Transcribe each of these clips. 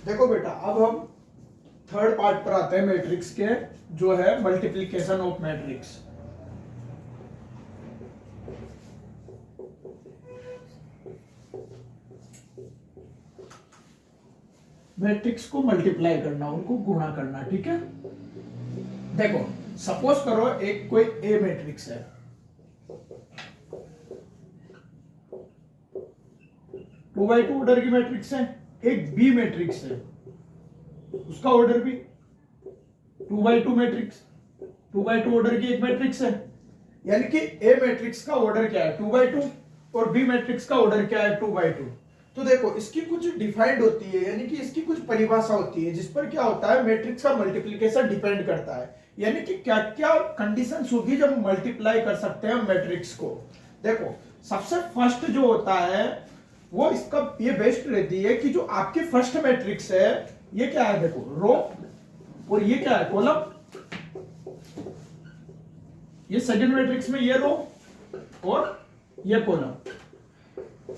देखो बेटा, अब हम थर्ड पार्ट पर आते हैं मैट्रिक्स के, जो है मल्टीप्लिकेशन ऑफ मैट्रिक्स। मैट्रिक्स को मल्टीप्लाई करना, उनको गुणा करना, ठीक है। देखो, सपोज करो एक कोई ए मैट्रिक्स है, 2x2 ऑर्डर की मैट्रिक्स है। एक बी मैट्रिक्स है, उसका ऑर्डर भी 2x2 मैट्रिक्स, 2x2 ऑर्डर की एक मैट्रिक्स है। यानी कि ए मैट्रिक्स का ऑर्डर क्या है, 2x2, और बी मैट्रिक्स का ऑर्डर क्या है, 2x2। तो देखो, इसकी कुछ डिफाइंड होती है, यानी कि इसकी कुछ परिभाषा होती है, जिस पर क्या होता है, मैट्रिक्स का मल्टीप्लिकेशन डिपेंड करता है। यानी कि क्या क्या कंडीशंस होगी जब मल्टीप्लाई कर सकते हैं मैट्रिक्स को। देखो, सबसे फर्स्ट जो होता है वो इसका ये बेस्ट रहती है कि जो आपकी फर्स्ट मैट्रिक्स है, ये क्या है, देखो रो, और ये क्या है, कॉलम। ये सेकंड मैट्रिक्स में ये रो और ये कॉलम।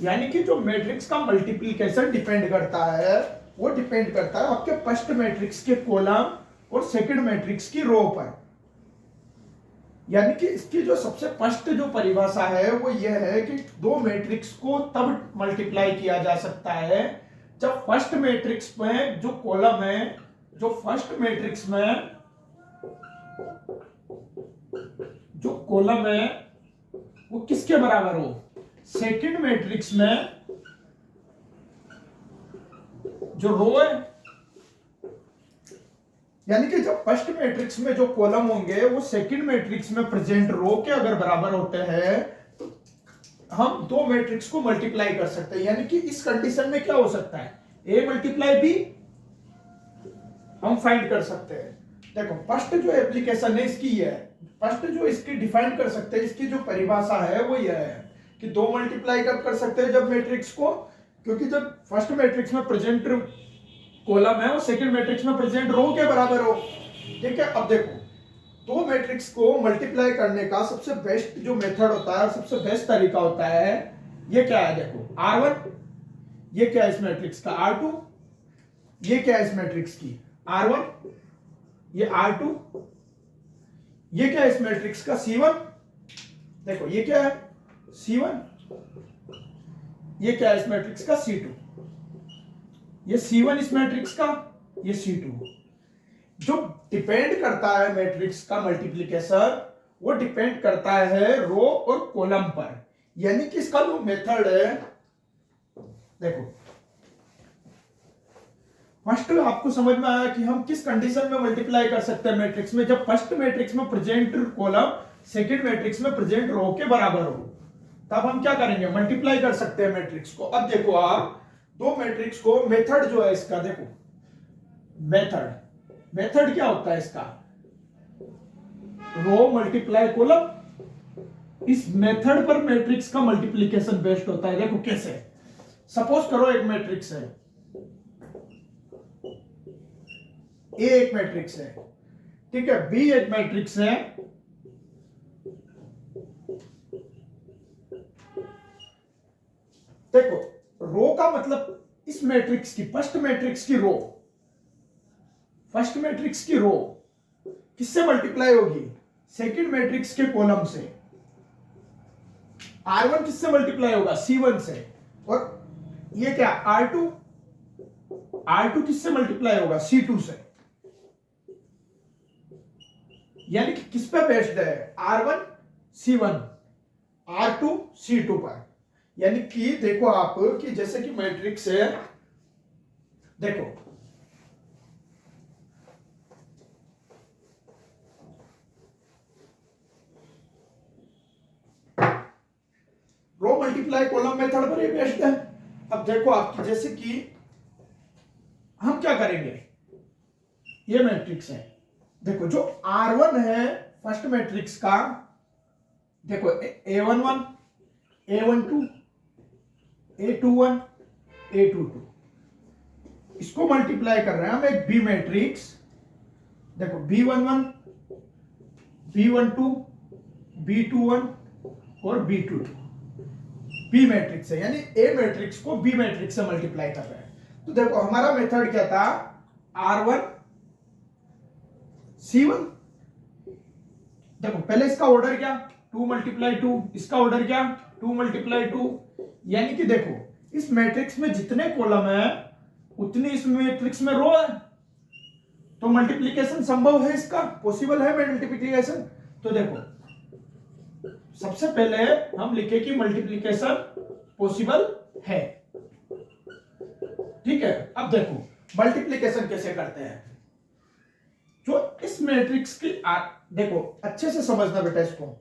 यानी कि जो मैट्रिक्स का मल्टीप्लिकेशन डिपेंड करता है, वो डिपेंड करता है आपके फर्स्ट मैट्रिक्स के कॉलम और सेकंड मैट्रिक्स की रो पर। यानी कि इसकी जो सबसे फर्स्ट जो परिभाषा है वो ये है कि दो मैट्रिक्स को तब मल्टीप्लाई किया जा सकता है जब फर्स्ट मैट्रिक्स में जो कॉलम है, जो फर्स्ट मैट्रिक्स में जो कॉलम है वो किसके बराबर हो, सेकंड मैट्रिक्स में जो रो है। यानी कि जब फर्स्ट मैट्रिक्स में जो कॉलम होंगे वो सेकंड मैट्रिक्स में प्रेजेंट रो के अगर बराबर होते हैं तो हम दो मैट्रिक्स को मल्टीप्लाई कर सकते हैं। यानी कि इस कंडीशन में क्या हो सकता है, ए मल्टीप्लाई बी हम फाइंड कर सकते हैं। देखो, फर्स्ट जो एप्लीकेशन है इसकी ये है, फर्स्ट जो इसकी डिफाइन कर सकते हैं, इसकी जो परिभाषा है वो यह है कि दो मल्टीप्लाई कब कर सकते हैं, जब मैट्रिक्स को, क्योंकि जब फर्स्ट मैट्रिक्स में प्रेजेंट कॉलम है वो सेकंड मैट्रिक्स में प्रेजेंट रो के बराबर हो। ठीक है। अब देखो, दो मैट्रिक्स को मल्टीप्लाई करने का सबसे बेस्ट जो मेथड होता है, सबसे बेस्ट तरीका होता है, ये क्या है, देखो R1, ये क्या है इस मैट्रिक्स का, R2, ये क्या है इस मैट्रिक्स की, R1, ये R2, ये क्या है इस मैट्रिक्स का, C1, देखो ये क्या है C1, ये क्या है इस मैट्रिक्स का, C2, ये C1 इस मैट्रिक्स का, ये C2। जो डिपेंड करता है मैट्रिक्स का मल्टीप्लिकेशन, वो डिपेंड करता है रो और कॉलम पर। यानी कि इसका जो मेथड है, देखो फर्स्ट आपको समझ में आया कि हम किस कंडीशन में मल्टीप्लाई कर सकते हैं मैट्रिक्स में, जब फर्स्ट मैट्रिक्स में प्रेजेंट कॉलम सेकंड मैट्रिक्स में प्रेजेंट रो के बराबर हो, तब हम क्या करेंगे, मल्टीप्लाई कर सकते हैं मैट्रिक्स को। अब देखो, आप दो मैट्रिक्स को, मेथड जो है इसका, देखो मेथड क्या होता है इसका, रो मल्टीप्लाई कॉलम। इस मेथड पर मैट्रिक्स का मल्टीप्लिकेशन बेस्ट होता है। देखो कैसे, सपोज करो एक मैट्रिक्स है, ए एक मैट्रिक्स है, ठीक है, बी एक मैट्रिक्स है, देखो रो का मतलब इस मैट्रिक्स की, फर्स्ट मैट्रिक्स की रो, फर्स्ट मैट्रिक्स की रो किससे मल्टीप्लाई होगी, सेकंड मैट्रिक्स के कॉलम से। R1 किससे मल्टीप्लाई होगा, C1 से। और ये क्या, R2, R2 किससे मल्टीप्लाई होगा, C2 से। यानी कि किस पे बेस्ड है, R1 C1, R2 C2 पर। यानी कि देखो आप, कि जैसे कि मैट्रिक्स है, देखो रो मल्टीप्लाई कॉलम मेथड पर ये बेस्ड है। अब देखो आपकी, जैसे कि हम क्या करेंगे, ये मैट्रिक्स है, देखो जो R1 है फर्स्ट मैट्रिक्स का, देखो A11, A12, A21, A22, इसको मल्टीप्लाई कर रहे हैं हम एक बी मैट्रिक्स, देखो B11, B12, B21 और B22, बी मैट्रिक्स है। यानी ए मैट्रिक्स को बी मैट्रिक्स से मल्टीप्लाई कर रहे हैं। तो देखो हमारा मेथड क्या था, R1 C1। देखो पहले इसका ऑर्डर क्या, 2 मल्टीप्लाई 2, इसका ऑर्डर क्या 2 मल्टीप्लाई 2, यानी कि देखो इस मैट्रिक्स में जितने कॉलम है उतनी इस मैट्रिक्स में रो है, तो मल्टीप्लिकेशन संभव है, इसका पॉसिबल है मल्टीप्लिकेशन। तो देखो सबसे पहले हम लिखे कि मल्टीप्लिकेशन पॉसिबल है, ठीक है। अब देखो मल्टीप्लिकेशन कैसे करते हैं, जो इस मैट्रिक्स की देखो अच्छे से समझना बेटा इसको,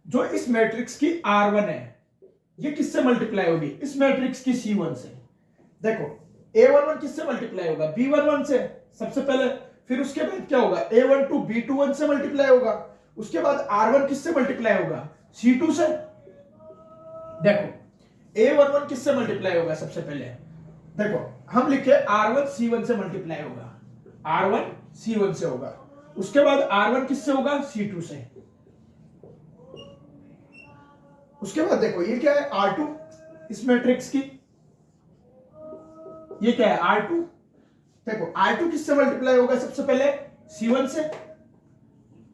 जो इस मैट्रिक्स की R1 है ये किससे मल्टीप्लाई होगी, इस मैट्रिक्स की C1 से। देखो A11 किससे मल्टीप्लाई होगा, B11 से सबसे पहले, फिर उसके बाद क्या होगा A12 B21 से मल्टीप्लाई होगा, उसके बाद R1 किससे मल्टीप्लाई होगा, C2 से। देखो A11 किससे मल्टीप्लाई होगा, सबसे पहले देखो हम लिखे R1 C1 से मल्टीप्लाई होगा, R1 C1 से होगा, उसके बाद R1 किससे होगा, C2 से। उसके बाद देखो ये क्या है R2 इस मैट्रिक्स की, ये क्या है R2। देखो R2 किससे मल्टीप्लाई होगा, सबसे पहले C1 से,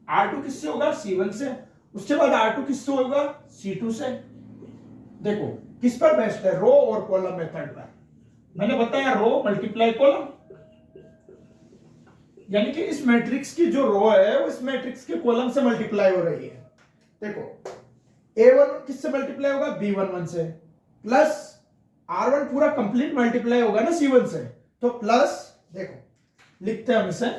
R2 किससे होगा C1 से, उसके बाद R2 किससे होगा C2 से। देखो किस पर बेस्ड है, रो और कॉलम मेथड पर। मैंने बताया रो मल्टीप्लाई कॉलम, यानी कि इस मैट्रिक्स की जो रो है वो इस मैट्रिक्स के कॉलम से मल्टीप्लाई हो रही है। देखो A11 किससे मल्टीप्लाई होगा, B11 से, प्लस R1 पूरा कंप्लीट मल्टीप्लाई होगा ना C1 से, तो प्लस देखो लिखते हैं हम इसे,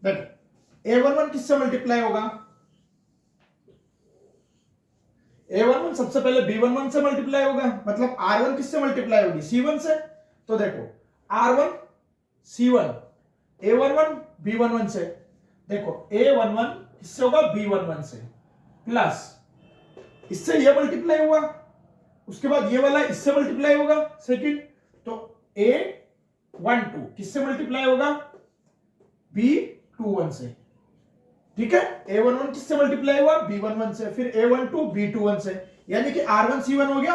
देखो A11 किससे मल्टीप्लाई होगा, A11 सबसे पहले B11 से मल्टीप्लाई होगा, मतलब R1 किससे मल्टीप्लाई होगी C1 से। तो देखो R1 C1 A11 B11 से, देखो A11 किससे होगा B11 से, प्लस इससे ये मल्टीप्लाई हुआ, उसके बाद ये वाला इससे मल्टीप्लाई होगा सेकंड, तो A12 किससे मल्टीप्लाई होगा B21 से, ठीक है। A11 किससे मल्टीप्लाई हुआ B11 से, फिर A12 B21 से, यानी कि R1 C1 हो गया।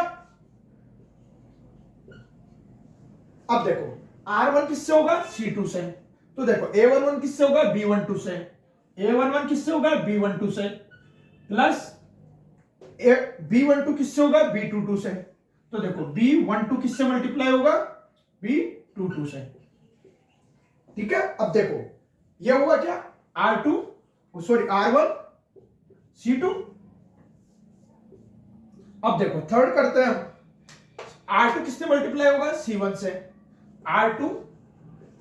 अब देखो R1 किससे होगा C2 से, तो देखो A11 किससे होगा B12 से, A11 किससे होगा B12 से, प्लस B12 किससे होगा B22 से, तो देखो B12 किससे मल्टीप्लाई होगा B22 से, ठीक है। अब देखो ये हुआ क्या R1 C2। अब देखो थर्ड करते हैं हम, R2 किससे मल्टीप्लाई होगा C1 से, R2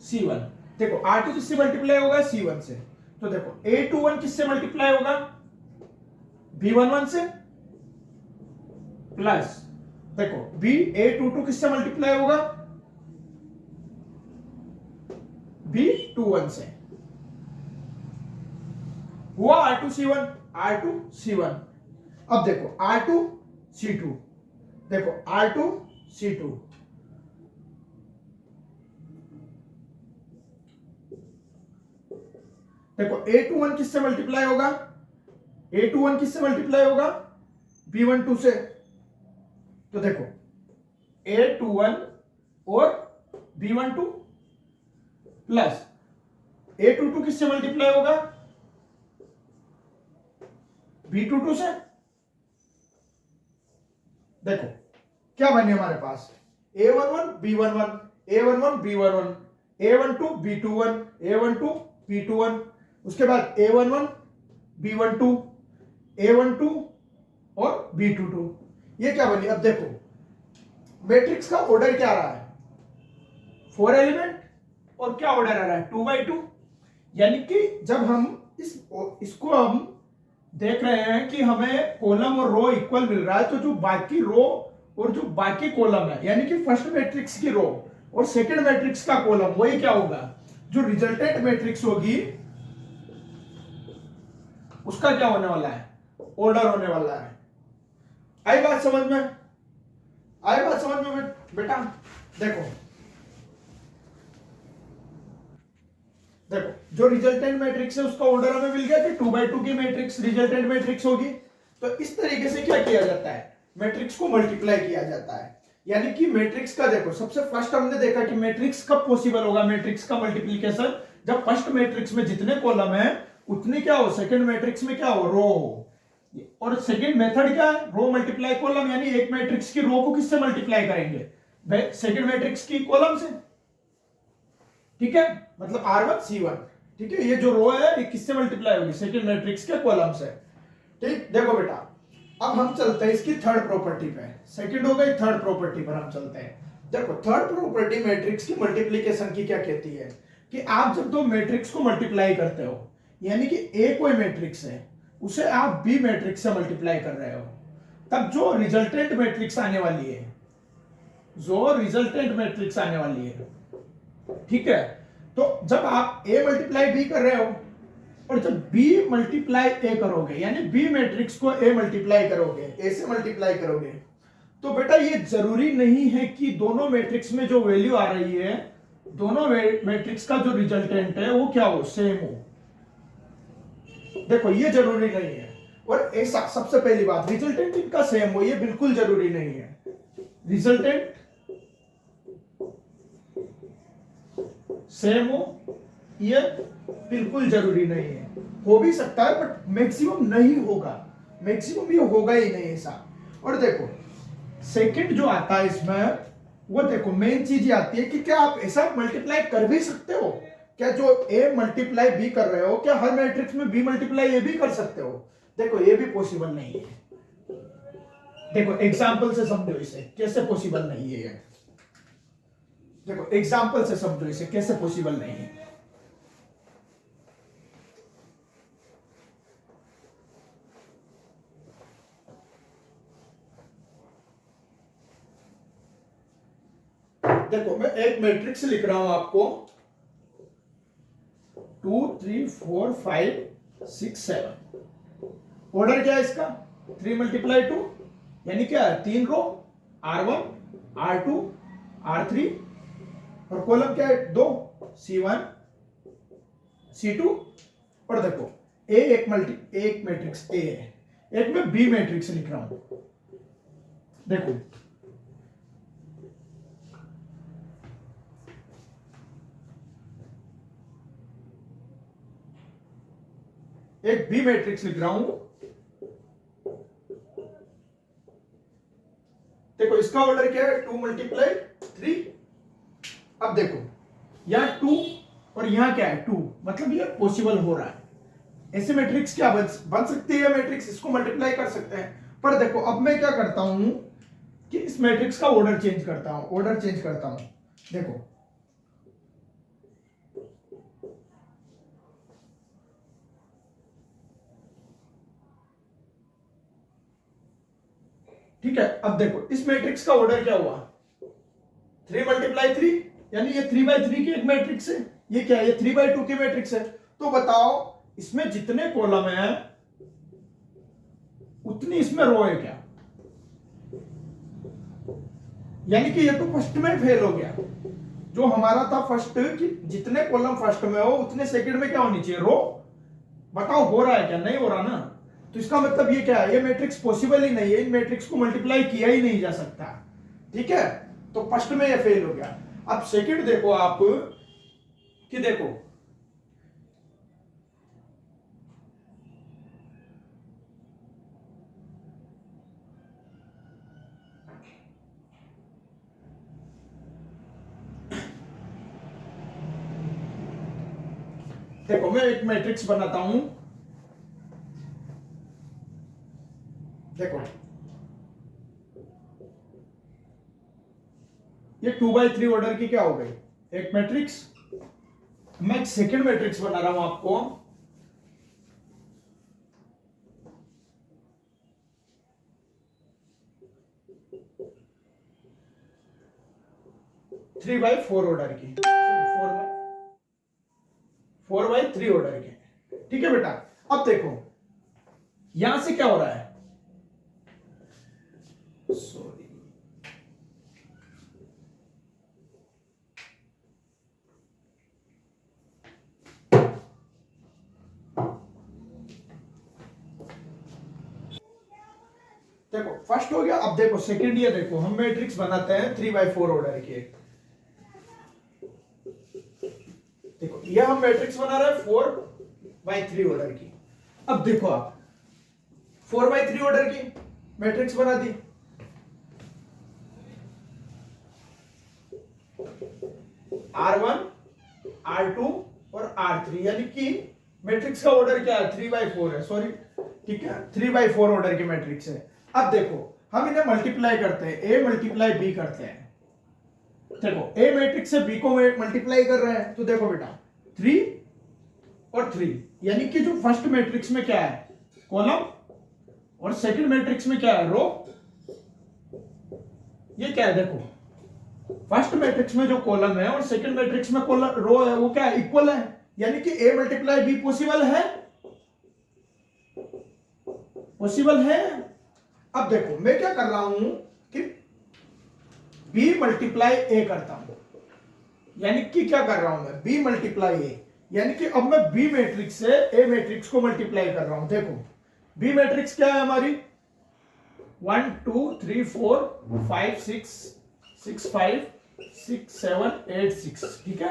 C1, देखो R2 किससे मल्टीप्लाई होगा C1 से, तो देखो A21 किससे मल्टीप्लाई होगा B11 से, प्लस देखो A22 किससे मल्टीप्लाई होगा B21 से, हुआ R2 C1। अब देखो R2 C2, देखो R2 C2, देखो A21 किससे मल्टीप्लाई होगा, A21 किससे मल्टीप्लाई होगा B12 से, तो देखो A21 और B12 प्लस A22 किससे मल्टीप्लाई होगा B22 से। देखो क्या बने हमारे पास A11 B11, A11 B11, A12 B21, A12 B21, उसके बाद A11 B12, A12 और B22, ये क्या बनी। अब देखो मैट्रिक्स का ऑर्डर क्या रहा है 4 एलिमेंट, और क्या ऑर्डर आ रहा है 2x2, यानी कि जब हम इसको हम देख रहे हैं कि हमें कॉलम और रो इक्वल मिल रहा है, तो जो बाकी रो और जो बाकी कॉलम है, यानी कि फर्स्ट मैट्रिक्स की रो और सेकंड मैट्रिक्स का कॉलम, वही क्या होगा जो रिजल्टेंट मैट्रिक्स होगी उसका क्या होने वाला है ऑर्डर होने वाला है। आई बात समझ में? आई बात समझ में बेटा? देखो देखो जो रिजल्टेंट मैट्रिक्स है उसका ऑर्डर हमें मिल गया कि 2 by 2 की मैट्रिक्स रिजल्टेंट मैट्रिक्स होगी। तो इस तरीके से क्या किया जाता है, मैट्रिक्स को मल्टीप्लाई किया जाता है। यानी कि मैट्रिक्स का देखो सबसे फर्स्ट हमने देखा कि मैट्रिक्स कब पॉसिबल होगा, मैट्रिक्स का मल्टीप्लिकेशन जब फर्स्ट मैट्रिक्स में जितने कॉलम है उतनी क्या हो, सेकंड मैट्रिक्स में क्या हो, रो हो। और सेकंड मेथड क्या है, रो मल्टीप्लाई कॉलम, यानी एक मैट्रिक्स की रो को किससे मल्टीप्लाई करेंगे, सेकंड मैट्रिक्स की कॉलम से। ठीक है, मतलब R1 C1। ठीक है, ये जो रो है ये किससे मल्टीप्लाई होगी, सेकंड मैट्रिक्स के कॉलम से। ठीक, देखो बेटा अब हम चलते हैं इसकी थर्ड प्रॉपर्टी पे। सेकंड हो गई, थर्ड प्रॉपर्टी पर हम चलते हैं। देखो थर्ड प्रॉपर्टी मैट्रिक्स की मल्टीप्लिकेशन की क्या कहती है कि आप जब दो मैट्रिक्स को मल्टीप्लाई करते हो, यानी कि ए कोई मैट्रिक्स है उसे आप बी मैट्रिक्स से मल्टीप्लाई कर रहे हो, तब जो रिजल्टेंट मैट्रिक्स आने वाली है, जो रिजल्टेंट मैट्रिक्स आने वाली है, ठीक है, तो जब आप ए मल्टीप्लाई बी कर रहे हो और जब बी मल्टीप्लाई ए करोगे, यानी बी मैट्रिक्स को ए मल्टीप्लाई करोगे, ए से मल्टीप्लाई करोगे, तो बेटा ये जरूरी नहीं है कि दोनों मैट्रिक्स में जो वैल्यू आ रही है, दोनों मैट्रिक्स का जो रिजल्टेंट है वो क्या हो, सेम हो। देखो ये जरूरी नहीं है। और ऐसा सबसे पहली बात, रिजल्टेंट इनका सेम हो ये बिल्कुल जरूरी नहीं है। रिजल्टेंट सेम हो ये बिल्कुल जरूरी नहीं है, हो भी सकता है बट मैक्सिमम नहीं होगा, मैक्सिमम ये होगा ही नहीं ऐसा। और देखो सेकंड जो आता है इसमें, वो देखो मेन चीज ये आती है कि क्या आप ऐसा मल्टीप्लाई कर भी सकते हो, क्या जो ए मल्टीप्लाई बी कर रहे हो क्या हर मैट्रिक्स में बी मल्टीप्लाई ए भी कर सकते हो। देखो ये भी पॉसिबल नहीं है। देखो एग्जांपल से समझो इसे कैसे पॉसिबल नहीं है ये। देखो एग्जांपल से समझो इसे कैसे पॉसिबल नहीं है। देखो मैं एक मैट्रिक्स लिख रहा हूं आपको, 2 3 4 5 6 7। ऑर्डर क्या है इसका, 3 मल्टीप्लाई 2, यानी क्या है 3 रो, R1 R2 R3, और कॉलम क्या है 2, C1 C2। और देखो एक मैट्रिक्स ए है, एक में बी मैट्रिक्स लिख रहा हूं। देखो एक बी मैट्रिक्स लिख रहा हूं। देखो इसका ऑर्डर क्या है, 2 मल्टीप्लाई 3। अब देखो यहां 2 और यहां क्या है 2, मतलब ये पॉसिबल हो रहा है। ऐसे मैट्रिक्स क्या बन सकती है मैट्रिक्स, इसको मल्टीप्लाई कर सकते हैं। पर देखो अब मैं क्या करता हूं कि इस मैट्रिक्स का ऑर्डर चेंज करता हूं, ऑर्डर चेंज करता हूं। देखो ठीक है, अब देखो इस मैट्रिक्स का ऑर्डर क्या हुआ, 3 मल्टीप्लाई 3, यानी ये 3/3 की एक मैट्रिक्स है, ये क्या है, ये 3/2 की मैट्रिक्स है। तो बताओ इसमें जितने कॉलम है उतनी इसमें रो है क्या, यानी कि ये तो फर्स्ट में फेल हो गया। जो हमारा था फर्स्ट कि जितने कॉलम फर्स्ट में हो उतने सेकंड में क्या होनी चाहिए, रो। बताओ हो रहा है क्या, नहीं हो रहा ना। तो इसका मतलब ये क्या है, ये मैट्रिक्स पॉसिबल ही नहीं है, इन मैट्रिक्स को मल्टीप्लाई किया ही नहीं जा सकता। ठीक है, तो फर्स्ट में ये फेल हो गया। अब सेकंड देखो आप कि देखो देखो मैं एक मैट्रिक्स बनाता हूं। देखो ये 2/3 ऑर्डर की क्या हो गई, एक मैट्रिक्स। मैं एक सेकंड मैट्रिक्स बना रहा हूं आपको, थ्री बाई फोर ऑर्डर की, 4/3 ऑर्डर की। ठीक है बेटा, अब देखो यहां से क्या हो रहा है, सॉरी, देखो फर्स्ट हो गया। अब देखो सेकंड, ये देखो हम मैट्रिक्स बनाते हैं 3/4 ऑर्डर के। देखो ये हम मैट्रिक्स बना रहे हैं 4/3 ऑर्डर की। अब देखो आप 4/3 ऑर्डर की मैट्रिक्स बना दी। R1, R2 और R3, यानी कि मैट्रिक्स का ऑर्डर क्या है? 3/4 है, सॉरी, ठीक है, 3/4 ऑर्डर की मैट्रिक्स है। अब देखो हम इन्हें मल्टीप्लाई करते हैं, A मल्टीप्लाई B करते हैं। देखो A मैट्रिक्स से B को मल्टीप्लाई कर रहे हैं, तो देखो बेटा 3 और 3, यानी कि जो फर्स्ट मैट्रिक्स में क्या है? कॉलम, और सेकंड मैट्रिक्स में क्या है? रो। ये क्या है? देखो फर्स्ट मैट्रिक्स में जो कॉलम है और सेकंड मैट्रिक्स में कॉलम रो है, वो क्या है? इक्वल है, यानी कि A मल्टीप्लाई B पॉसिबल है, पॉसिबल है। अब देखो मैं क्या कर रहा हूं कि B मल्टीप्लाई A करता हूं, यानी कि क्या कर रहा हूं मैं? B मल्टीप्लाई A, यानी कि अब मैं B मैट्रिक्स से A मैट्रिक्स को मल्टीप्लाई कर रहा हूं। देखो B मैट्रिक्स क्या है हमारी? 1 2 3 4 5 6 6 5 6 7 8 6, ठीक है।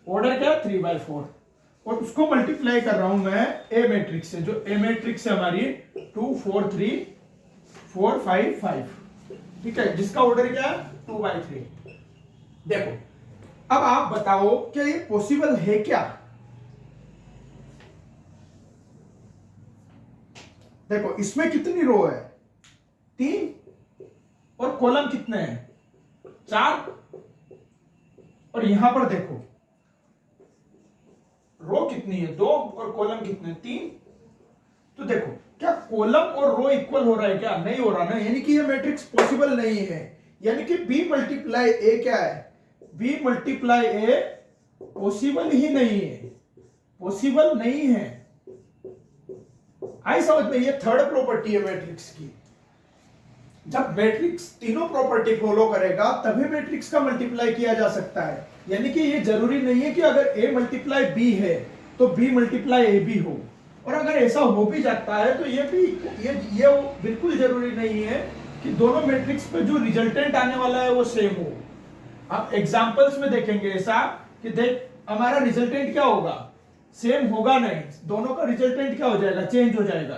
ऑर्डर क्या है? 3/4, और उसको मल्टीप्लाई कर रहा हूं मैं A मैट्रिक्स से, जो A मैट्रिक्स है हमारी 2 4 3 4 5 5, ठीक है, जिसका ऑर्डर क्या है? 2/3। देखो अब आप बताओ क्या ये पॉसिबल है क्या? देखो इसमें कितनी रो है? 3, और कॉलम कितने हैं? 4, और यहां पर देखो रो कितनी है? 2, और कॉलम कितने? 3। तो देखो क्या कॉलम और रो इक्वल हो रहा है क्या? नहीं हो रहा ना, यानी कि ये मैट्रिक्स पॉसिबल नहीं है, यानी कि B मल्टीप्लाई A क्या है? B मल्टीप्लाई A पॉसिबल ही नहीं है, पॉसिबल नहीं है। आई समझ में? ये थर्ड प्रॉपर्टी है मैट्रिक्स की। जब मैट्रिक्स तीनों प्रॉपर्टी फॉलो करेगा तभी मैट्रिक्स का मल्टीप्लाई किया जा सकता है, यानी कि ये जरूरी नहीं है कि अगर A मल्टीप्लाई B है तो B मल्टीप्लाई A भी हो, और अगर ऐसा हो भी जाता है तो ये भी ये बिल्कुल जरूरी नहीं है कि दोनों मैट्रिक्स पे जो रिजल्टेंट आने वाला है वो सेम हो। आप एग्जांपल्स में देखेंगे ऐसा कि देख हमारा रिजल्टेंट क्या होगा? सेम होगा नहीं, दोनों का रिजल्टेंट क्या हो जाएगा? चेंज हो जाएगा।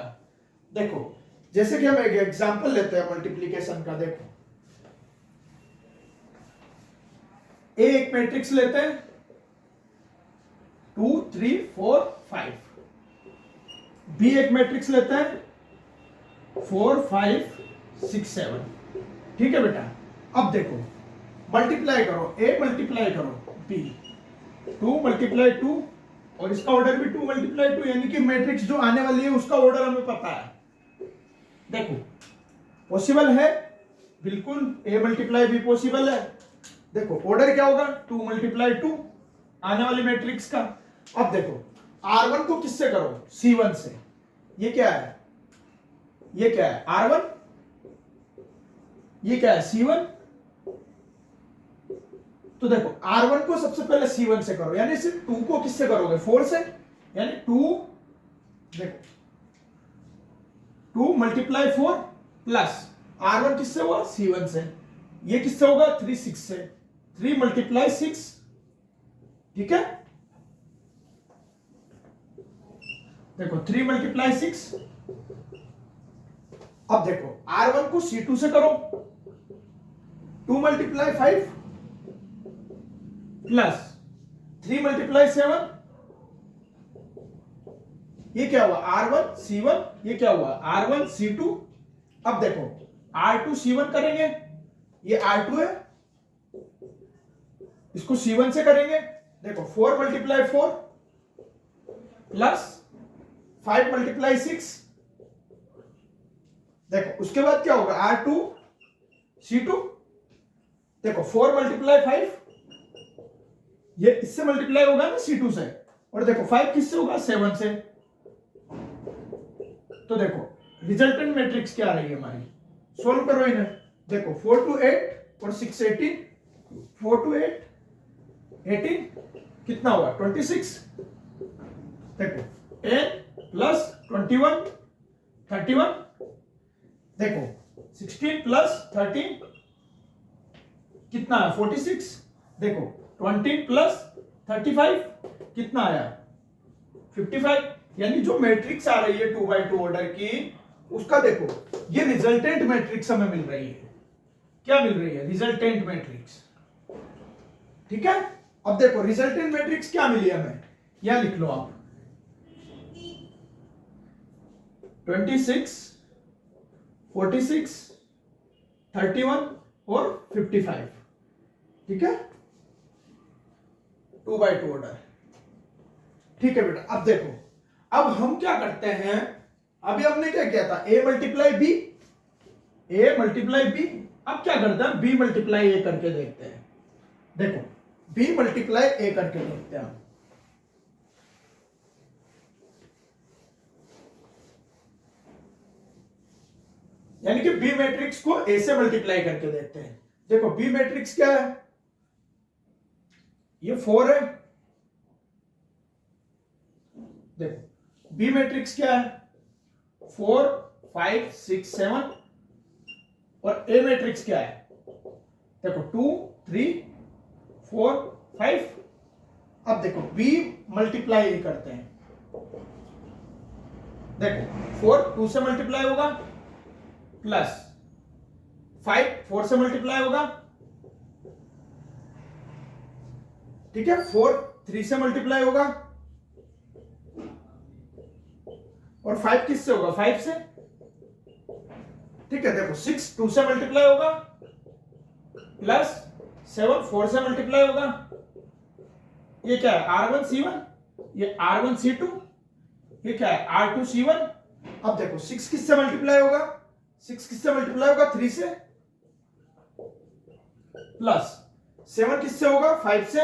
देखो जैसे कि हम एक एग्जांपल लेते हैं मल्टीप्लिकेशन का। देखो A एक मैट्रिक्स लेते हैं 2 3 4 5, B एक मैट्रिक्स लेते हैं 4 5 6 7, ठीक है बेटा। अब देखो मल्टीप्लाई करो, A मल्टीप्लाई करो B, 2 मल्टीप्लाई 2, और इसका ऑर्डर भी 2 मल्टीप्लाई 2, यानी कि मैट्रिक्स जो आने वाली है उसका ऑर्डर हमें पता है। देखो पॉसिबल है, बिल्कुल A मल्टीप्लाई B पॉसिबल है। देखो ऑर्डर क्या होगा? 2 मल्टीप्लाई 2 आने वाली मैट्रिक्स का। अब देखो R1 को किससे करो? C1 से। ये क्या है? ये क्या है? R1, ये क्या है? C1। तो देखो R1 को सबसे पहले C1 से करो, यानी सिर्फ 2 को किससे करोगे? 4 से, यानी 2, देखो 2 मल्टीप्लाई 4 प्लस R1 किससे हुआ? C1 से। ये किससे होगा? 3 6 से, 3 मल्टीप्लाई 6, ठीक है। देखो 3 मल्टीप्लाई 6। अब देखो R1 को C2 से करो, 2 मल्टीप्लाई 5 प्लस 3 मल्टीप्लाई 7, ये क्या हुआ? R1 C1, ये क्या हुआ? R1 C2। अब देखो R2 C1 करेंगे, ये R2 है, इसको C1 से करेंगे। देखो 4 मल्टीप्लाई 4 प्लस 5 मल्टीप्लाई 6, देखो उसके बाद क्या होगा? R2 C2। देखो 4 मल्टीप्लाई 5, ये इससे मल्टीप्लाई होगा ना C2 से, और देखो 5 किससे होगा? 7 से। तो देखो रिजल्टेंट मैट्रिक्स क्या आ रही है हमारी? सोल्व करो इन्हें। देखो 4 to 8 और 6 18, 4 to 8 18 कितना हुआ 26। देखो 10 प्लस 21 31। देखो 16 प्लस 13 कितना है 46। देखो 20 प्लस 35 कितना आया 55। यानी जो मैट्रिक्स आ रही है 2x2 ऑर्डर की, उसका देखो ये रिजल्टेंट मैट्रिक्स हमें मिल रही है। क्या मिल रही है रिजल्टेंट मैट्रिक्स। ठीक है, अब देखो रिजल्टेंट मैट्रिक्स क्या मिली हमें, यह लिख लो आप 26 46 31 और 55। ठीक है 2x2 ऑर्डर। ठीक है बेटा, अब देखो अब हम क्या करते हैं, अभी हमने क्या किया था a multiply b, a multiply b. अब क्या करते हैं b मल्टीप्लाई a करके देखते हैं। देखो b मल्टीप्लाई a करके देखते हैं हम। यानी कि बी मैट्रिक्स को ए से मल्टीप्लाई करके देखते हैं। देखो बी मैट्रिक्स क्या है, ये 4 है। देखो बी मैट्रिक्स क्या है 4 5 6 7 और ए मैट्रिक्स क्या है देखो 2 3 4 5। अब देखो बी मल्टीप्लाई करते हैं। देखो 4 2 से मल्टीप्लाई होगा प्लस 5 4 से मल्टीप्लाई होगा। ठीक है 4 3 से मल्टीप्लाई होगा और 5 किससे होगा 5 से। ठीक है देखो 6 2 से मल्टीप्लाई होगा प्लस 7 4 से मल्टीप्लाई होगा। ये क्या है R1 C1, ये R1 C2, ये क्या है R2 C1। अब देखो 6 किससे मल्टीप्लाई होगा 6 किससे मल्टीप्लाई होगा 3 से प्लस 7 किससे होगा 5 से।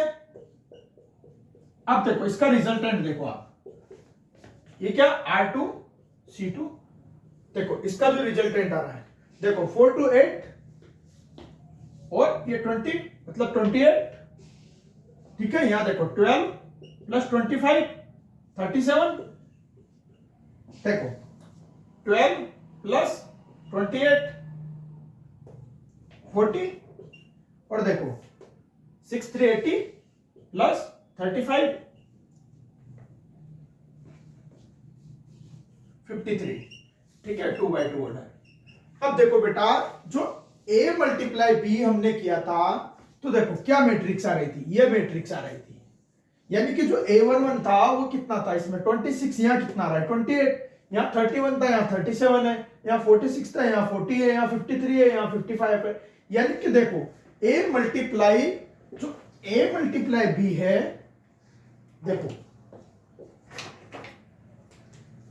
अब देखो इसका रिजल्टेंट देखो आप, ये क्या R2 C2। देखो इसका जो रिजल्टेंट आ रहा है देखो 4 to 8 और ये 20 मतलब 28। ठीक है यहां देखो 12 प्लस 25 37। देखो 12 प्लस 28 40 और देखो 6 3 80 प्लस 35 53। ठीक है 2x2 ऑर्डर। अब देखो बेटा जो a मल्टीप्लाई b हमने किया था, तो देखो क्या मैट्रिक्स आ रही थी, ये मैट्रिक्स आ रही थी। यानी कि जो a11 था वो कितना था इसमें 26, यहां कितना आ रहा है 28, यहाँ 31 था यहाँ 37 है, यहाँ 46 था यहाँ 40 है, यहाँ 53 है यहाँ 55 है। यानी कि देखो a मल्टीप्लाई जो a मल्टीप्लाई b है, देखो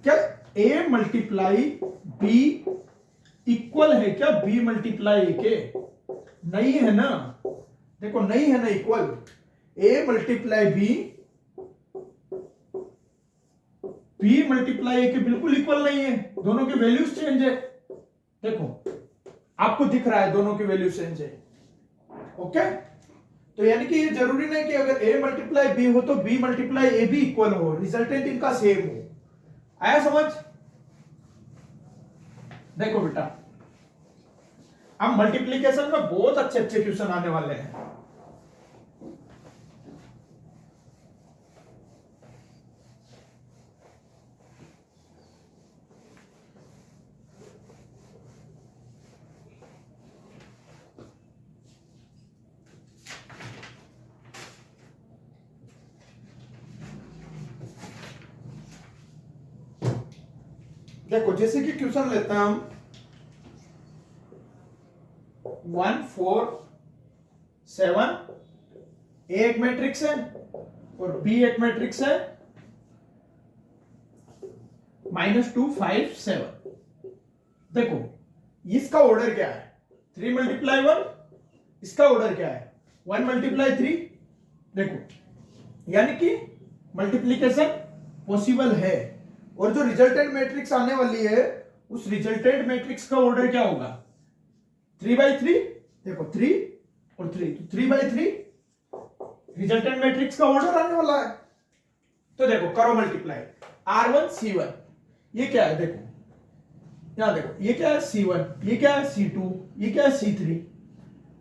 क्या a मल्टीप्लाई b इक्वल है क्या b मल्टीप्लाई a के, नहीं है ना। देखो नहीं है ना equal, a multiply b multiply a के बिल्कुल इक्वल नहीं है, दोनों के वैल्यूज चेंज है। देखो आपको दिख रहा है दोनों के वैल्यू चेंज है। ओके तो यानी कि ये जरूरी नहीं कि अगर a मल्टीप्लाई b हो तो b मल्टीप्लाई a भी इक्वल हो, रिजल्टेंट इनका सेम हो। आया समझ। देखो बेटा अब मल्टीप्लीकेशन में बहुत अच्छे अच्छे क्वेश्चन आने वाले हैं। देखो जैसे कि क्वेश्चन लेते हैं हम 1 4 7, ए एक मैट्रिक्स है और बी एक मैट्रिक्स है -2 5 7। देखो इसका ऑर्डर क्या है 3 मल्टीप्लाई 1, इसका ऑर्डर क्या है 1 मल्टीप्लाई 3। देखो यानी कि मल्टीप्लीकेशन पॉसिबल है, और जो रिजल्टेंट मैट्रिक्स आने वाली है उस रिजल्टेंट मैट्रिक्स का ऑर्डर क्या होगा 3/3, देखो 3 और 3, तो 3/3 रिजल्टेंट मैट्रिक्स का ऑर्डर आने वाला है। तो देखो करो मल्टीप्लाई, R1 C1, ये क्या है देखो, यहां देखो ये क्या है C1, ये क्या है C2, ये क्या है C3,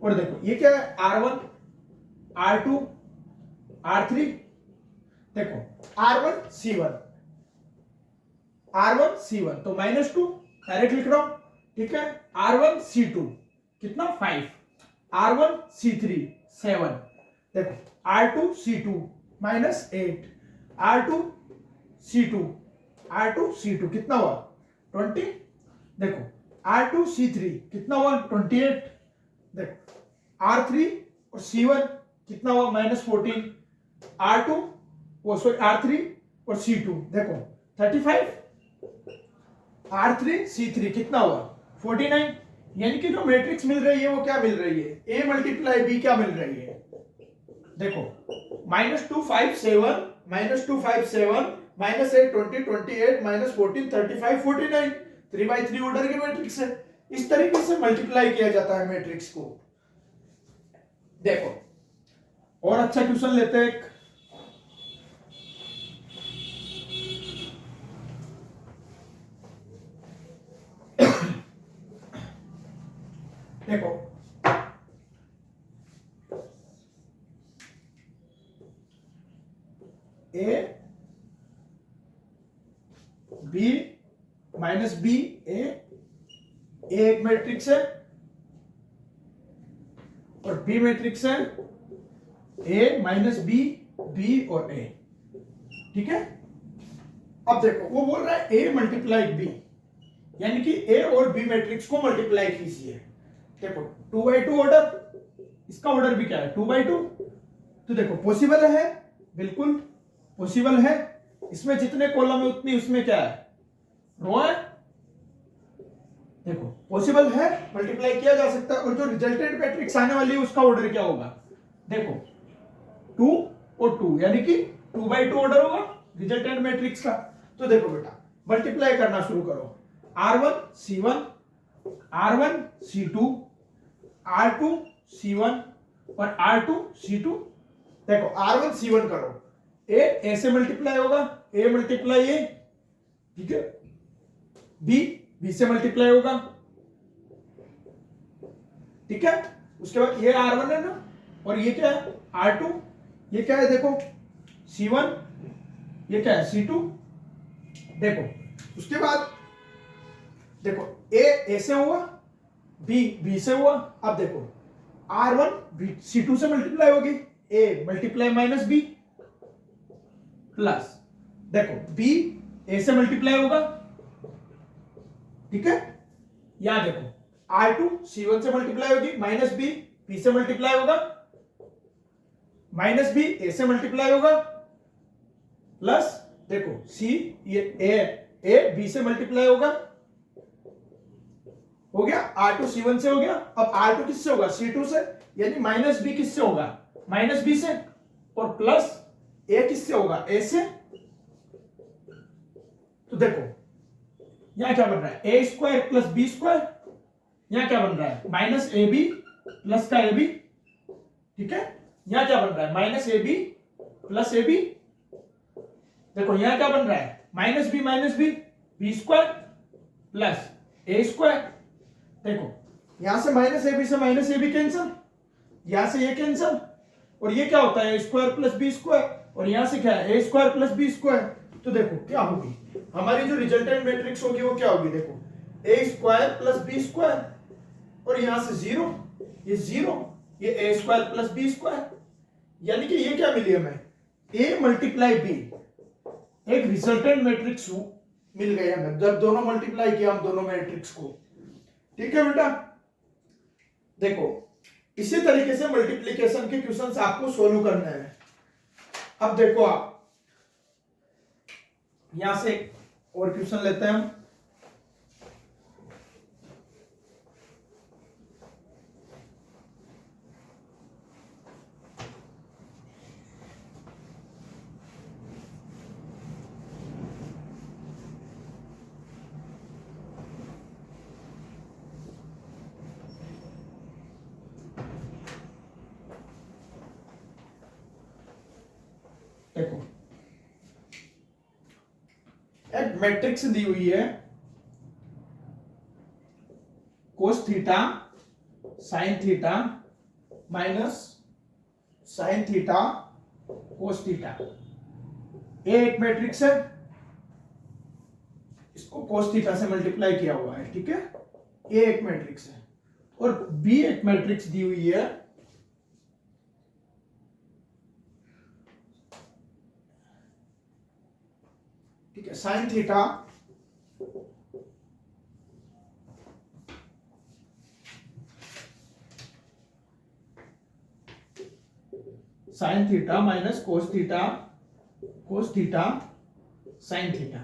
और देखो ये क्या है R1 R2 R3, देखो R1 C1 तो -2 डायरेक्ट लिख रहा हूं, ठीक है। R1 C2 कितना 5, R1 C3 7, देखो R2 C2 -8, R2 C2 कितना हुआ 20, देखो R2 C3 कितना हुआ 28, देखो R3 और C1 कितना हुआ -14, R2 वो सॉरी R3 और C2 देखो 35, R3 C3 कितना हुआ 49, यानी कि जो मैट्रिक्स मिल रही है वो क्या मिल रही है, A मल्टीप्लाई B क्या मिल रही है, देखो -2 5 7, -2 5 7, -8 20 28, -14 35 49, 3/3 ऑर्डर की मैट्रिक्स है। इस तरीके से मल्टीप्लाई किया जाता है मैट्रिक्स को। देखो और अच्छा क्वेश्चन लेते हैं एक, देखो A B -B A एक मैट्रिक्स है और B मैट्रिक्स है A -B B और A, ठीक है। अब देखो वो बोल रहा है A मल्टीप्लाई B, यानी कि A और B मैट्रिक्स को मल्टीप्लाई कीजिए। देखो 2/2 ऑर्डर, इसका ऑर्डर भी क्या है 2/2, तो देखो पॉसिबल है, बिल्कुल पॉसिबल है। इसमें जितने कॉलम है उतनी उसमें क्या है रो है, देखो पॉसिबल है, मल्टीप्लाई किया जा सकता है। और जो रिजल्टेंट मैट्रिक्स आने वाली है उसका ऑर्डर क्या होगा, देखो 2 और 2, यानी कि 2/2 ऑर्डर होगा रिजल्टेंट मैट्रिक्स का। तो देखो बेटा मल्टीप्लाई करना शुरू करो, R1 C1, R1 C2, R2 C1 और R2 C2, देखो R1 C1 करो, A से मल्टीप्लाई होगा, A मल्टीप्लाई A, ठीक है, B से मल्टीप्लाई होगा, ठीक है। उसके बाद ये R1 है ना, और ये क्या है R2, ये क्या है देखो C1, ये क्या है C2, देखो उसके बाद देखो A से हुआ, B से हुआ। अब देखो R1 C2 से मल्टीप्लाई होगी, A मल्टीप्लाई -B प्लस, देखो B A से मल्टीप्लाई होगा, ठीक है। यहां देखो R2 C1 से मल्टीप्लाई होगी, -B B से मल्टीप्लाई होगा, -B A से मल्टीप्लाई होगा, प्लस देखो C ये A B से मल्टीप्लाई होगा, हो गया R2 C1 से हो गया। अब R2 किससे होगा C2 से, यानी -B किससे होगा -B से, और प्लस A किससे होगा A से। तो देखो यहां क्या बन रहा है A² + B², यहां क्या बन रहा है -AB प्लस का AB, ठीक है। यहां क्या बन रहा है -AB प्लस AB, देखो यहां क्या बन रहा है -B B² प्लस A², देखो यहां से -AB कैंसिल, यहां से ये कैंसिल, और ये क्या होता है A² + B², और यहां से क्या है A² + B²। तो देखो क्या होगी हमारी जो रिजल्टेंट मैट्रिक्स होगी वो क्या होगी, देखो A² + B², और यहां से 0, ये 0, ये A² + B², यानी कि ये क्या मिली हमें A मल्टीप्लाई B, एक रिजल्टेंट मैट्रिक्स मिल गई हमें जब दोनों मल्टीप्लाई किया हम दोनों मैट्रिक्स को, ठीक है बेटा। देखो इसी तरीके से मल्टीप्लिकेशन के क्वेश्चंस आपको सोल्व करने हैं। अब देखो आप यहां से और क्वेश्चन लेते हैं हम, मैट्रिक्स दी हुई है cos theta sine theta minus sine theta cos theta. A एक मैट्रिक्स है, इसको कोस थीटा से मल्टीप्लाई किया हुआ है, ठीक है। ए एक मैट्रिक्स है और बी एक मैट्रिक्स दी हुई है ठीक है, sine theta sine theta minus cos theta sine theta,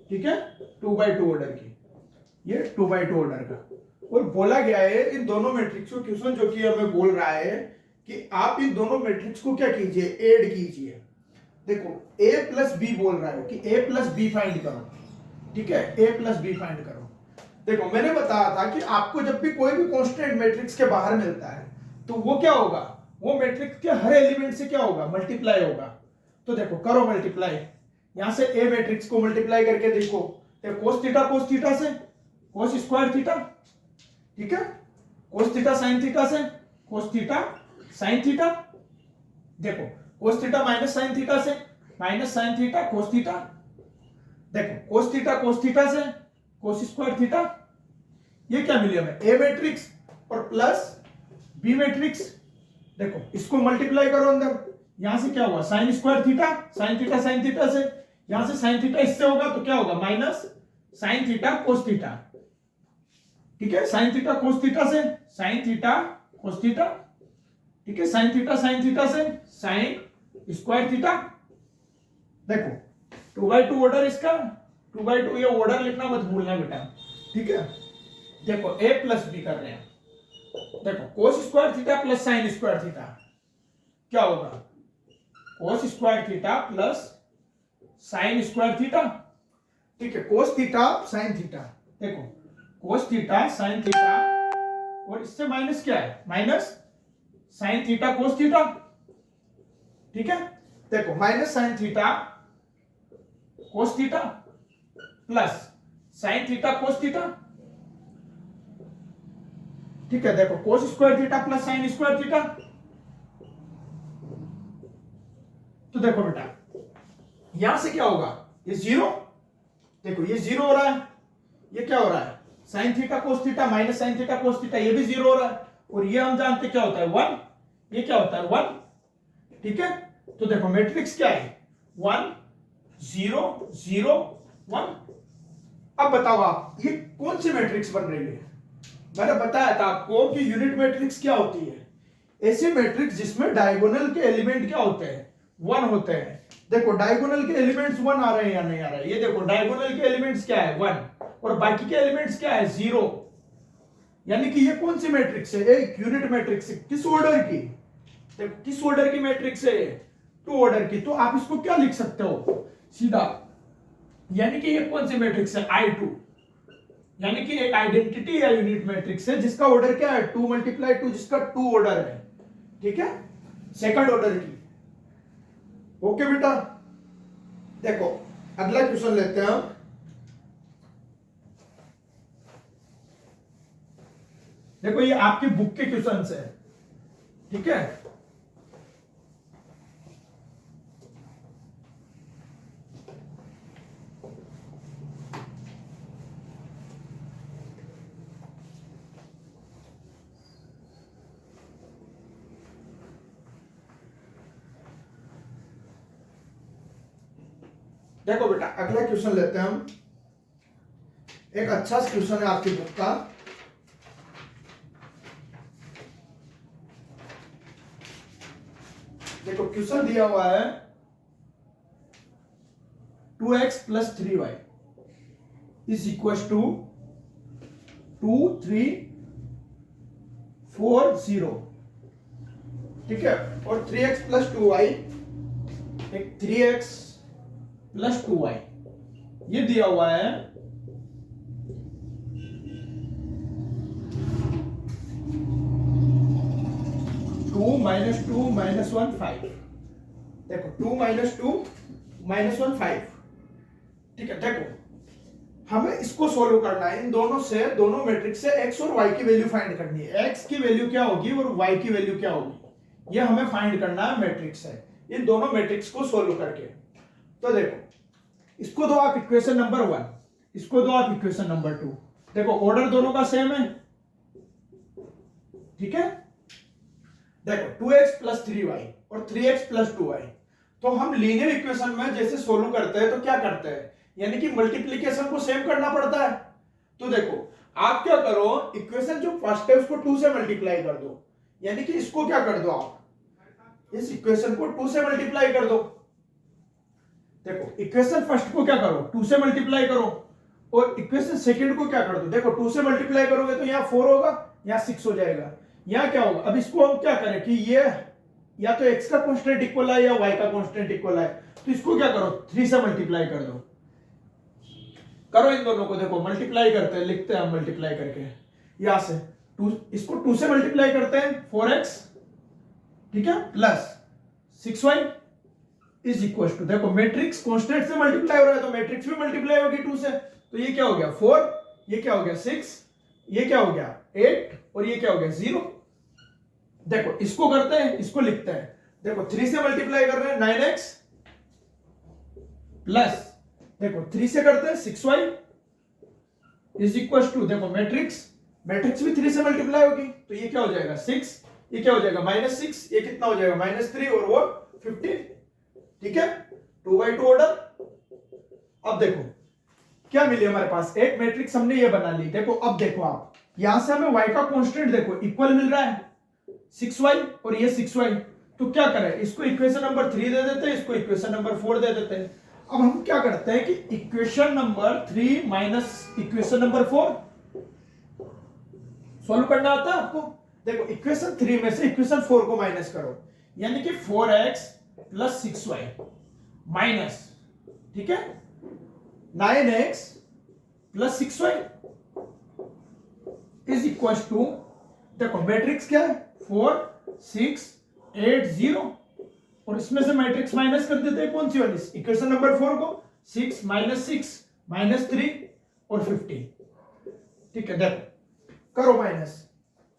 ठीक है, 2/2 ऑर्डर की, ये 2/2 ऑर्डर का। और बोला गया है इन दोनों मैट्रिक्स को, क्वेश्चन जो कि हमें बोल रहा है कि आप इन दोनों मैट्रिक्स को क्या कीजिए, ऐड कीजिए। देखो a प्लस बी बोल रहा है कि a प्लस बी फाइंड करो, ठीक है, a प्लस बी फाइंड करो। देखो मैंने बताया था कि आपको जब भी कोई भी कांस्टेंट मैट्रिक्स के बाहर मिलता है तो वो क्या होगा, वो मैट्रिक्स के हर एलिमेंट से क्या होगा, मल्टीप्लाई होगा। तो देखो करो मल्टीप्लाई, यहां से a मैट्रिक्स को मल्टीप्लाई करके देखो, कोस थीटा से कोस स्क्वायर थीटा, ठीक है, कोस थीटा साइन थीटा से कोस थीटा साइन थीटा। देखो cos theta minus sine theta से minus sine theta cos theta. देखो कोस थीटा से कोस स्क्वायर थीटा। ये क्या मिली हमें, ए मैट्रिक्स और प्लस बी मैट्रिक्स। देखो इसको मल्टीप्लाई करो अंदर, यहां से क्या होगा, sine square theta sine theta से, यहां से साइन थीटा इससे होगा तो क्या होगा, minus sine theta cos theta, ठीक है, साइन थीटा कोस थीटा से साइन थीटा कोस थीटा, ठीक है, साइन थीटा से साइन स्क्वायर थीटा। देखो 2/2 ऑर्डर इसका, 2/2 ये ऑर्डर लिखना मत भूलना बेटा, ठीक है। देखो a प्लस बी कर रहे हैं, देखो cos square theta plus sine square theta क्या होगा, cos square theta plus sine square theta, ठीक है, कोस थीटा साइन थीटा। देखो कोस थीटा साइन थीटा और इससे माइनस क्या है, minus sine theta cos theta, ठीक है। देखो minus sine theta cos theta plus sign theta cos theta, ठीक है। देखो cos square theta plus sine square theta. तो देखो बेटा यहां से क्या होगा, ये जीरो, देखो ये जीरो हो रहा है, ये क्या हो रहा है, sign theta cos theta minus sine theta cos theta, ये भी जीरो हो रहा है, और ये हम जानते क्या होता है 1, ये क्या होता है 1, ठीक है। तो देखो मैट्रिक्स क्या है 1 0 0 1। अब बताओ आप ये कौन सी मैट्रिक्स बन रही है, मैंने बताया था आपको कि यूनिट मैट्रिक्स क्या होती है, ऐसी मैट्रिक्स जिसमें डायगोनल के एलिमेंट क्या होते हैं, 1 होते हैं। देखो डायगोनल के एलिमेंट्स 1 आ रहे हैं या नहीं आ रहे हैं, ये देखो डायगोनल के एलिमेंट्स क्या है 1 और बाकी के एलिमेंट्स क्या है 0, यानी कि ये कौन सी मैट्रिक्स है, एक यूनिट मैट्रिक्स है। किस ऑर्डर की, देखो किस ऑर्डर की मैट्रिक्स है, 2 ऑर्डर की। तो आप इसको क्या लिख सकते हो सीधा, यानी कि ये कौन सी मैट्रिक्स है I2, यानी कि एक आइडेंटिटी है यूनिट मैट्रिक्स है जिसका ऑर्डर क्या है 2 × 2, जिसका 2 ऑर्डर है, ठीक है, सेकंड ऑर्डर की। ओके बेटा, देखो अगला क्वेश्चन लेते हैं हम। देखो ये आपकी बुक के क्वेश्चंस है, ठीक है। देखो बेटा अगला क्वेश्चन लेते हैं हम, एक अच्छा क्वेश्चन है आपकी बुक का। देखो क्वेश्चन दिया हुआ है 2x + 3y = 2 3 4 0, ठीक है, और 3x + 2y, एक 3x + 2y ये दिया हुआ है 2 - 2 - 1 5। देखो 2 - 2 - 1 5, ठीक है, देखो हमें इसको सोल्व करना है, इन दोनों से, दोनों मैट्रिक्स से एक्स और वाई की वैल्यू फाइंड करनी है। एक्स की वैल्यू क्या होगी और वाई की वैल्यू क्या होगी, ये हमें फाइंड करना है मैट्रिक्स है, इन दोनों मैट्रिक्स को सोल्व करके। तो देखो इसको दो आप इक्वेशन नंबर 1, इसको दो आप इक्वेशन नंबर 2। देखो ऑर्डर दोनों का सेम है, ठीक है। देखो 2x प्लस 3y और 3x प्लस 2y, तो हम लीनियर इक्वेशन में जैसे सोल्व करते हैं तो क्या करते हैं, यानी कि मल्टीप्लिकेशन को सेम करना पड़ता है। तो देखो आप क्या करो, इक्वेशन जो फर्स्ट है उसको 2 से मल्टीप्लाई कर दो, यानी कि इसको क्या कर दो, आप इस इक्वेशन को 2 से मल्टीप्लाई कर दो। देखो इक्वेशन फर्स्ट को क्या करो, 2 से मल्टीप्लाई करो, और इक्वेशन सेकंड को क्या कर दो, देखो 2 से मल्टीप्लाई करोगे तो यहाँ 4 होगा, यहाँ 6 हो जाएगा, यहाँ क्या होगा। अब इसको हम क्या करें कि ये या तो x का कांस्टेंट इक्वल है या y का कांस्टेंट इक्वल है, तो इसको क्या करो 3 से मल्टीप्लाई कर दो, करो इन दोनों को। देखो मल्टीप्लाई करते हैं, लिखते हैं हम मल्टीप्लाई करके, यहां से 2, इसको 2 से मल्टीप्लाई करते हैं 4x, ठीक है, plus 6y is equal to, देखो मैट्रिक्स कांस्टेंट से मल्टीप्लाई हो रहा है तो मैट्रिक्स भी मल्टीप्लाई होगी 2 से, तो ये क्या हो गया 4, ये क्या हो गया 6, ये क्या हो गया 8 और ये क्या हो गया 0। देखो इसको करते हैं, इसको लिखते हैं, देखो 3 से मल्टीप्लाई कर रहे हैं 9x प्लस, देखो 3 से करते हैं 6y इज इक्वल टू, देखो मैट्रिक्स भी 3 से मल्टीप्लाई होगी तो ये क्या हो जाएगा 6, ये क्या हो जाएगा -6, ये कितना हो जाएगा -3 और वो 15, ठीक है, 2/2 ऑर्डर। अब देखो क्या मिली हमारे पास, एक मैट्रिक्स हमने ये बना ली। देखो अब देखो आप यहां से हमें y का कांस्टेंट देखो इक्वल मिल रहा है 6y और ये 6y, तो क्या करें, इसको इक्वेशन नंबर 3 दे देते हैं, इसको इक्वेशन नंबर 4 दे देते हैं। अब हम क्या करते हैं कि equation number 3 minus equation number 4 solve करना आता है आपको। देखो इक्वेशन 3 में से इक्वेशन 4 को माइनस करो, यानी कि 4x प्लस 6y माइनस, ठीक है, 9x plus 6y is equal to, देखो मैट्रिक्स क्या है 4 6 8 0, और इसमें से मैट्रिक्स माइनस कर देते हैं, कौन सी वाली, इक्वेशन नंबर 4 को, 6 माइनस 3 और 15, ठीक है। देखो करो minus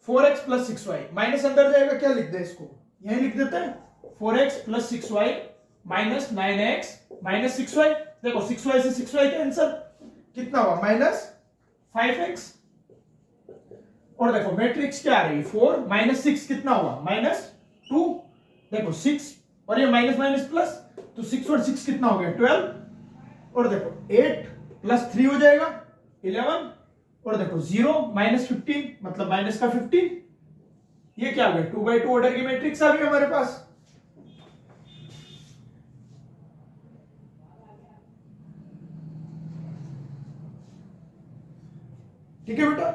4x plus 6y, minus अंदर जाएगा, क्या लिख दे इसको, यही लिख देते हैं 4x plus 6y minus 9x minus 6y। देखो 6y से 6y कैंसिल, कितना हुआ -5x, और देखो मैट्रिक्स क्या आ रही है 4 -6 कितना हुआ -2, देखो 6 और ये माइनस माइनस प्लस, तो 6 और 6 कितना हो गया 12, और देखो 8 प्लस 3 हो जाएगा 11, और देखो 0 -15 मतलब माइनस का 15, ये क्या हो गया 2/2 ऑर्डर की मैट्रिक्स आ गई हमारे पास। ठीक है बेटा,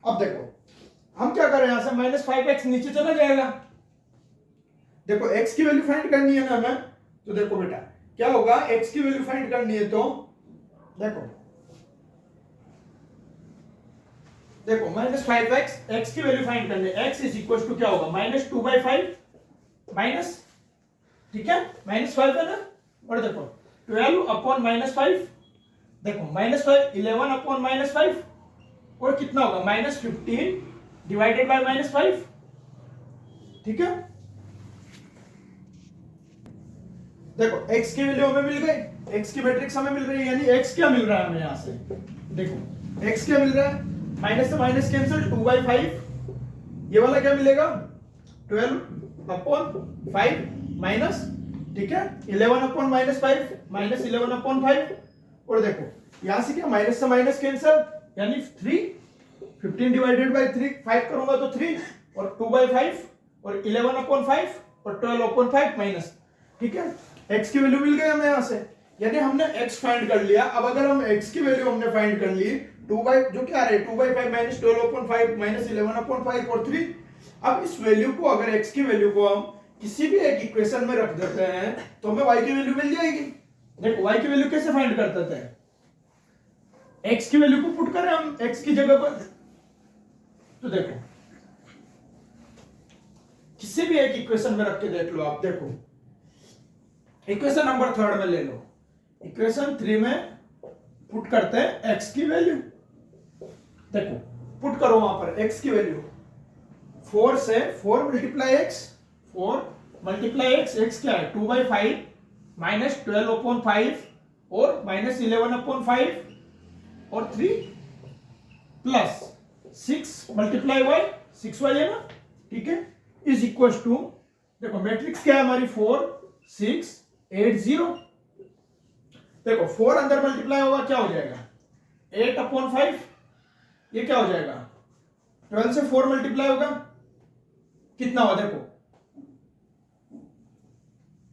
अब देखो हम क्या करें, यहां से -5x नीचे चला जाएगा। देखो x की वैल्यू फाइंड करनी है ना हमें, तो देखो बेटा क्या होगा, x की वैल्यू फाइंड करनी है तो देखो -5x, x की वैल्यू फाइंड करनी है, x इज इक्वल टू क्या होगा -2/5 माइनस, ठीक है, -5 है ना, और देखो 12 अपॉन -5, देखो -5 11 अपॉन -5, और कितना होगा -15 डिवाइडेड बाय -5, ठीक है। देखो x की वैल्यू हमें मिल गई, x की मैट्रिक्स हमें मिल रही है, यानी x क्या मिल रहा है हमें यहां से, देखो x क्या मिल रहा है, माइनस से माइनस कैंसिल 2/5, ये वाला क्या मिलेगा 12 अपॉन 5 माइनस, ठीक है, 11 अपॉन -5 माइनस 11 अपॉन 5, और देखो यहां से क्या माइनस से माइनस कैंसिल, यानी 3, 15 डिवाइडेड बाय 3, 5 करूंगा तो 3 और 2/5 और 11 अपॉन 5 और 12 अपॉन 5 माइनस, ठीक है। x की वैल्यू मिल गई हमें यहां से, यानी हमने x फाइंड कर लिया। अब अगर हम x की वैल्यू हमने फाइंड कर ली, 2 जो क्या आ रहा है 2/5 माइनस 12 अपॉन 5 माइनस 11 अपॉन 5 और 3, अब इस वैल्यू को, अगर x की वैल्यू को हम किसी भी एक इक्वेशन में रख देते हैं तो हमें y की वैल्यू मिल जाएगी। देखो y की वैल्यू कैसे फाइंड कर देते हैं, x की वैल्यू को पुट करें हम x की जगह पर, तो देखो किसी भी एक इक्वेशन में रख के देख लो आप, देखो इक्वेशन नंबर 3 में ले लो, इक्वेशन 3 में पुट करते हैं x की वैल्यू। देखो पुट करो वहां पर x की वैल्यू, 4 से 4 मल्टीप्लाई x, 4 मल्टीप्लाई x क्या है 2/5 माइनस 12/5 और माइनस 11/5 और 3 प्लस 6 मल्टीप्लाई y, 6y है ना, ठीक है, इज इक्वल टू, देखो मैट्रिक्स क्या है हमारी 4 6 8 0। देखो 4 अंदर मल्टीप्लाई होगा क्या हो जाएगा 8/5, ये क्या हो जाएगा 12 से 4 मल्टीप्लाई होगा कितना हुआ, देखो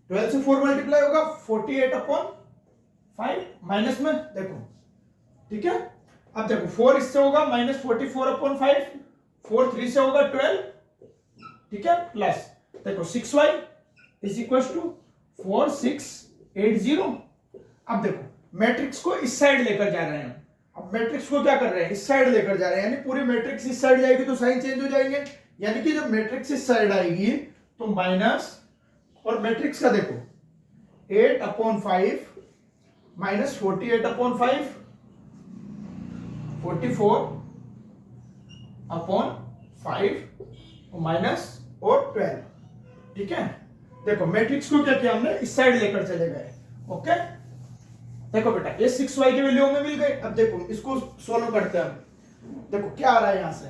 12 से 4 मल्टीप्लाई होगा 48/5 माइनस में, देखो ठीक है। अब देखो 4 इससे होगा माइनस 44/5, 4 3 से होगा 12, ठीक है, प्लस देखो 6y इज इक्वल टू 4 6 8 0। अब देखो मैट्रिक्स को इस साइड लेकर जा रहे हैं, अब मैट्रिक्स को क्या कर रहे हैं इस साइड लेकर जा रहे हैं, यानी पूरी मैट्रिक्स इस साइड जाएगी तो साइन चेंज हो जाएंगे, यानी कि जब मैट्रिक्स इस साइड आएगी तो माइनस, और मैट्रिक्स का देखो 8/5 माइनस 48/5 44/5 माइनस और 12, ठीक है। देखो मैट्रिक्स को क्या किया हमने इस साइड लेकर चले गए, ओके। देखो बेटा ये 6y की वैल्यू हमें मिल गई। अब देखो इसको सोल्व करते हैं हम, देखो क्या आ रहा है यहां से,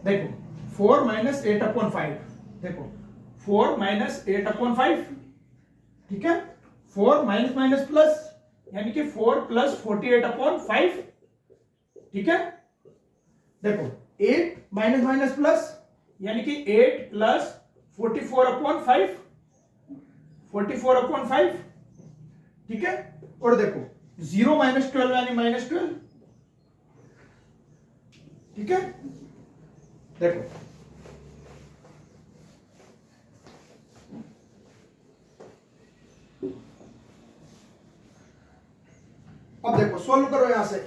देखो 4 माइनस 8/5, देखो 4 माइनस 8/5, ठीक है, 4 माइनस माइनस प्लस, यानी कि 4 प्लस 48/5, ठीक है। देखो 8 माइनस माइनस प्लस, यानी कि 8 प्लस 44/5, 44/5, ठीक है। और देखो 0 माइनस 12 यानी माइनस 12, ठीक है। देखो अब देखो सोल्व करो यहां से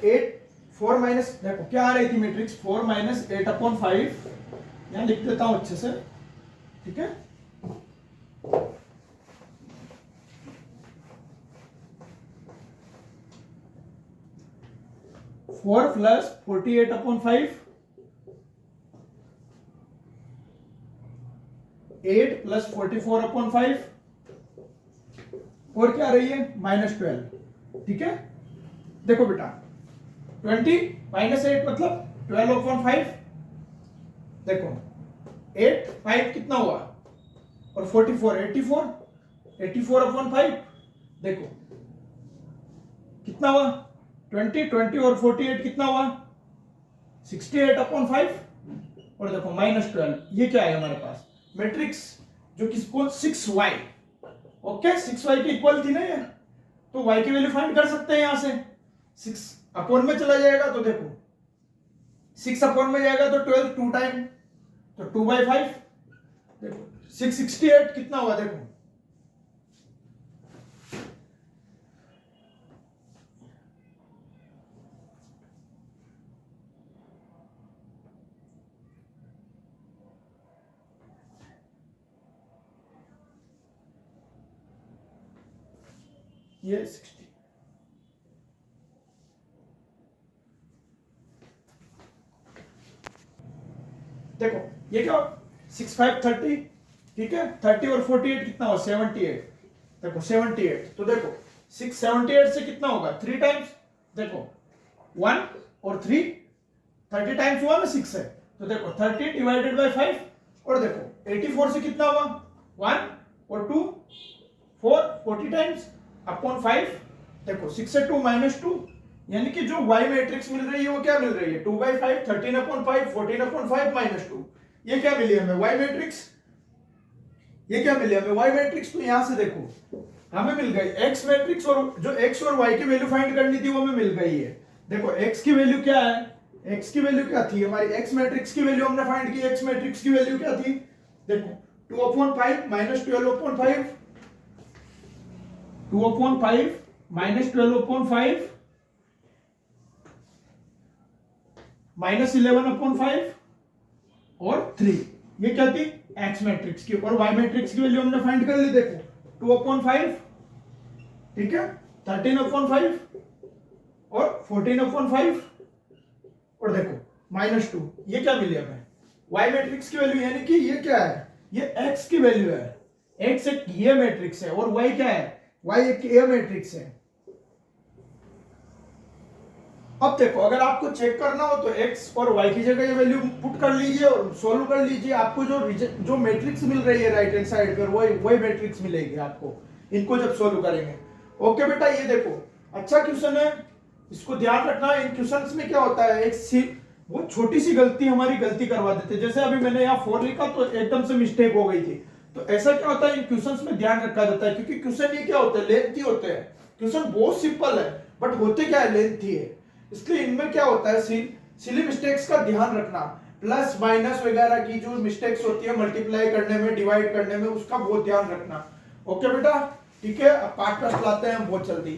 4 माइनस, देखो क्या आ रही थी मैट्रिक्स 4 माइनस 8/5, यहां लिख देता हूं अच्छे से, ठीक है। 4 प्लस 48/5, 8 प्लस 44/5 और क्या आ रही है -12, ठीक है। देखो बेटा 20 माइनस 8 मतलब 12/5, देखो 8 5 कितना हुआ और 44 84/5, देखो कितना हुआ 20 और 48 कितना हुआ 68/5, और देखो -12, ये क्या है हमारे पास मैट्रिक्स जो किसको 6y, ओके 6y के इक्वल थी ना ये, तो y की वैल्यू फाइंड कर सकते हैं यहां से, 6 अपॉन में चला जाएगा तो देखो 6 अपॉन में जाएगा तो 12 2 टाइम, तो 2/5, देखो 668 कितना हुआ देखो, ये 60, देखो ये क्या 6 5 30, ठीक है, 30 और 48 कितना हुआ 78, देखो 78, तो देखो 6 78 से कितना होगा 3 टाइम्स, देखो 1 और 3 30 टाइम्स हुआ ना 6 है, तो देखो 30 डिवाइडेड बाय 5, और देखो 84 से कितना हुआ 1 और 2 4 40 टाइम्स अपॉन 5, देखो 6 से 2 -2, यानी कि जो y मैट्रिक्स मिल रही है वो क्या मिल रही है 2/5 13/5 14/5 -2, ये क्या मिली हमें y मैट्रिक्स, ये क्या मिली हमें y मैट्रिक्स। तो यहां से देखो हमें मिल गई x मैट्रिक्स, और जो x और y की वैल्यू फाइंड करनी थी वो हमें मिल गई है। देखो x की वैल्यू क्या है, x की वैल्यू क्या थी हमारी, x मैट्रिक्स की वैल्यू हमने फाइंड की, x मैट्रिक्स की वैल्यू क्या थी, देखो 2/5 -12/5, 2/5 -12/5 -11/5 और 3, ये क्या थी x मैट्रिक्स की, और y मैट्रिक्स की वैल्यू हमने फाइंड कर ली। देखो 2/5, ठीक है, 13/5 और 14/5 और देखो -2, ये क्या मिली हमें? y मैट्रिक्स की वैल्यू, यानी कि ये क्या है? ये x की वैल्यू है। x एक ये मैट्रिक्स है और y क्या है? y एक ए मैट्रिक्स है। अब देखो, अगर आपको चेक करना हो तो x और y की जगह ये वैल्यू पुट कर लीजिए और सोल्व कर लीजिए। आपको जो मैट्रिक्स मिल रही है राइट हैंड साइड पर, वही मैट्रिक्स मिलेगी आपको इनको जब सोल्व करेंगे। ओके बेटा, ये देखो अच्छा क्वेश्चन है, इसको ध्यान रखना। इन क्वेश्चंस में क्या होता है, वो छोटी सी गलती हमारी गलती करवा देते हैं। जैसे अभी मैंने यहाँ 4 लिखा तो एकदम से मिस्टेक हो गई थी। तो ऐसा क्या होता है, इन क्वेश्चंस में ध्यान रखा जाता है, क्योंकि क्वेश्चन ये क्या होते हैं, लेंथी होते हैं। क्वेश्चन बहुत सिंपल है बट होते क्या है, लेंथी है। इसलिए इनमें क्या होता है, सिली मिस्टेक्स का ध्यान रखना। प्लस माइनस वगैरह की जो मिस्टेक्स होती है मल्टीप्लाई करने में, डिवाइड करने में, उसका बहुत ध्यान रखना। ओके बेटा, ठीक है। अब पार्ट लाते हैं हम बहुत जल्दी।